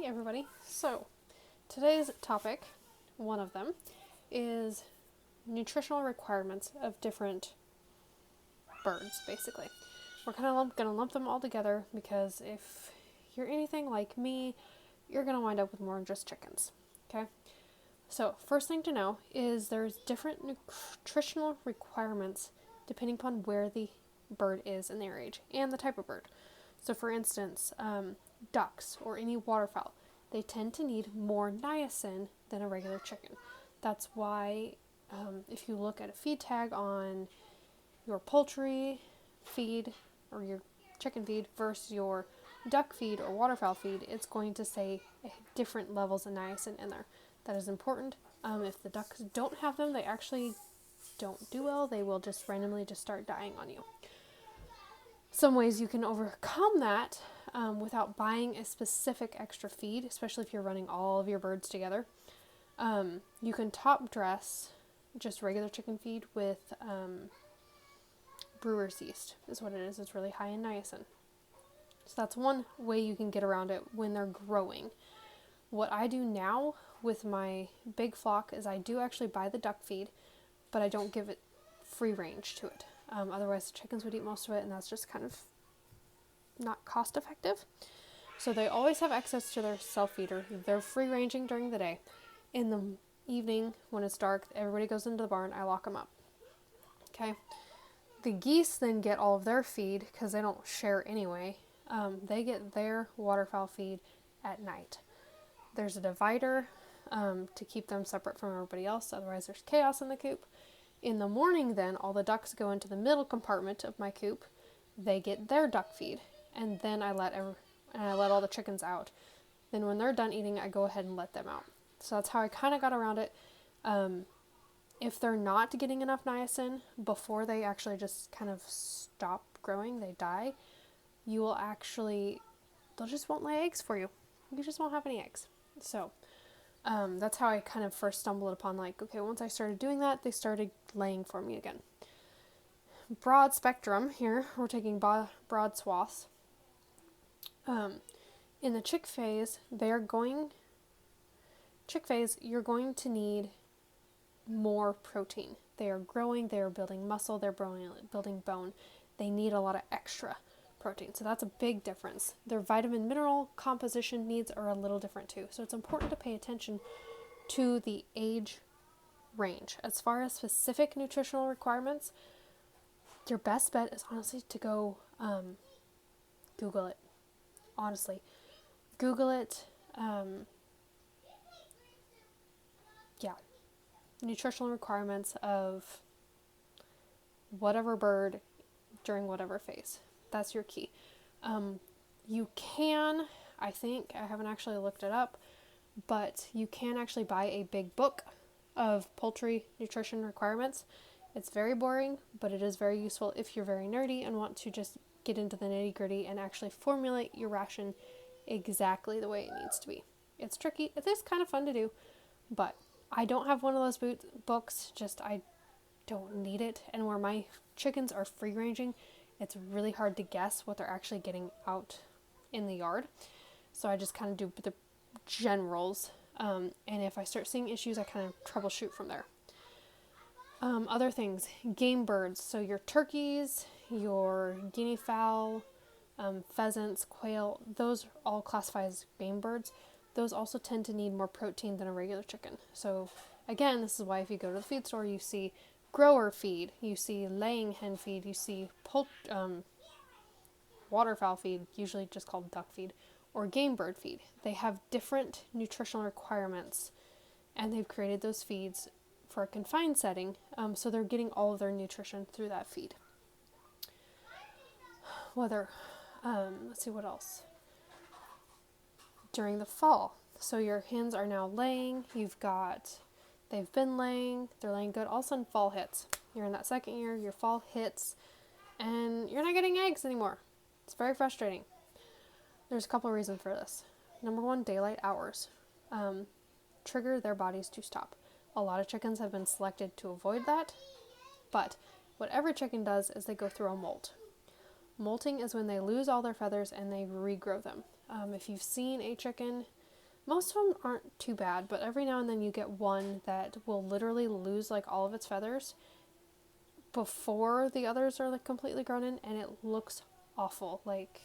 everybody. So, today's topic, one of them, is nutritional requirements of different birds, basically. We're kind of going to lump them all together because if you're anything like me, you're going to wind up with more than just chickens, okay? So, first thing to know is there's different nutritional requirements depending upon where the bird is in their age and the type of bird. So, for instance, ducks or any waterfowl, they tend to need more niacin than a regular chicken. That's why if you look at a feed tag on your poultry feed or your chicken feed versus your duck feed or waterfowl feed, it's going to say different levels of niacin in there. That is important. If the ducks don't have them, they actually don't do well. They will just randomly just start dying on you. Some ways you can overcome that without buying a specific extra feed, especially if you're running all of your birds together. You can top dress just regular chicken feed with brewer's yeast is what it is. It's really high in niacin. So that's one way you can get around it when they're growing. What I do now with my big flock is I do actually buy the duck feed, but I don't give it free range to it. Otherwise the chickens would eat most of it, and that's just kind of not cost effective. So they always have access to their self-feeder. They're free ranging during the day. In the evening, when it's dark, everybody goes into the barn, I lock them up. Okay. The geese then get all of their feed because they don't share anyway. They get their waterfowl feed at night. There's a divider to keep them separate from everybody else, otherwise there's chaos in the coop. In the morning then, all the ducks go into the middle compartment of my coop. They get their duck feed, and then I let all the chickens out. Then when they're done eating, I go ahead and let them out. So that's how I kind of got around it. If they're not getting enough niacin before they actually just kind of stop growing, they die, they'll just won't lay eggs for you. You just won't have any eggs. So that's how I kind of first stumbled upon, once I started doing that, they started laying for me again. Broad spectrum here, we're taking broad swaths. In the chick phase, you're going to need more protein. They are growing, they are building muscle, they're building bone. They need a lot of extra protein. So that's a big difference. Their vitamin mineral composition needs are a little different too. So it's important to pay attention to the age range. As far as specific nutritional requirements, your best bet is honestly to go Google it. Honestly. Google it. Nutritional requirements of whatever bird during whatever phase. That's your key. You can, I think, I haven't actually looked it up, but you can actually buy a big book of poultry nutrition requirements. It's very boring, but it is very useful if you're very nerdy and want to just get into the nitty-gritty and actually formulate your ration exactly the way it needs to be. It's tricky. It is kind of fun to do, but I don't have one of those books, I don't need it. And where my chickens are free-ranging, it's really hard to guess what they're actually getting out in the yard. So I just kind of do the generals. And if I start seeing issues, I kind of troubleshoot from there. Other things, game birds. So your turkeys, your guinea fowl, pheasants, quail, those all classify as game birds. Those also tend to need more protein than a regular chicken. So again, this is why if you go to the feed store, you see grower feed, you see laying hen feed, you see waterfowl feed, usually just called duck feed, or game bird feed. They have different nutritional requirements, and they've created those feeds for a confined setting, so they're getting all of their nutrition through that feed. Let's see what else. During the fall, so your hens are now laying, they've been laying, they're laying good, all of a sudden fall hits. You're in that second year, your fall hits, and you're not getting eggs anymore. It's very frustrating. There's a couple of reasons for this. Number one, daylight hours trigger their bodies to stop. A lot of chickens have been selected to avoid that, but what every chicken does is they go through a molt. Molting is when they lose all their feathers and they regrow them. If you've seen a chicken Most of them aren't too bad, but every now and then you get one that will literally lose like all of its feathers before the others are like completely grown in, and it looks awful. Like,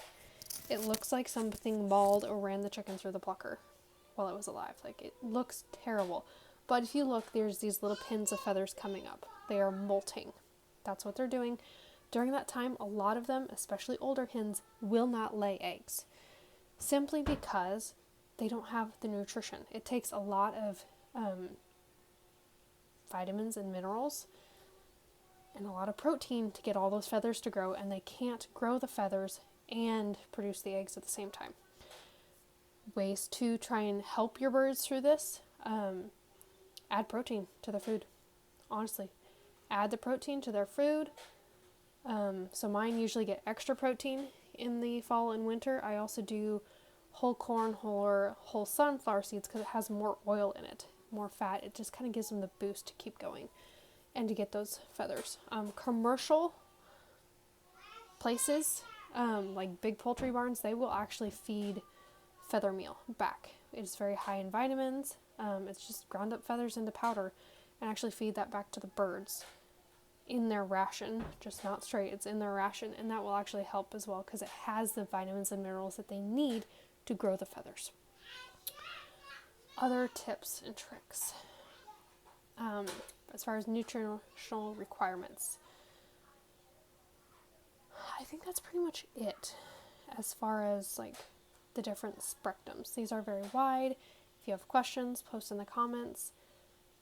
it looks like something mauled or ran the chicken through the plucker while it was alive. Like, it looks terrible. But if you look, there's these little pins of feathers coming up. They are molting. That's what they're doing. During that time, a lot of them, especially older hens, will not lay eggs, simply because they don't have the nutrition. It takes a lot of vitamins and minerals and a lot of protein to get all those feathers to grow, and they can't grow the feathers and produce the eggs at the same time. Ways to try and help your birds through this, add protein to their food. Honestly, add the protein to their food. So mine usually get extra protein in the fall and winter. I also do whole corn or whole sunflower seeds because it has more oil in it, more fat. It just kind of gives them the boost to keep going and to get those feathers. Commercial places, like big poultry barns, they will actually feed feather meal back. It's very high in vitamins. It's just ground up feathers into powder and actually feed that back to the birds in their ration, just not straight. It's in their ration, and that will actually help as well because it has the vitamins and minerals that they need to grow the feathers. Other tips and tricks as far as nutritional requirements, I think that's pretty much it as far as like the different spectrums. These are very wide. If you have questions, post in the comments.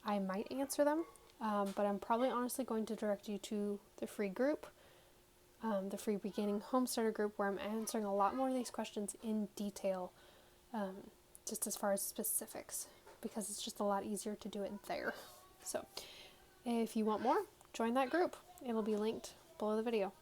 I might answer them, but I'm probably honestly going to direct you to the free group, the free beginning homesteader group, where I'm answering a lot more of these questions in detail, just as far as specifics, because it's just a lot easier to do it there. So if you want more, join that group. It'll be linked below the video.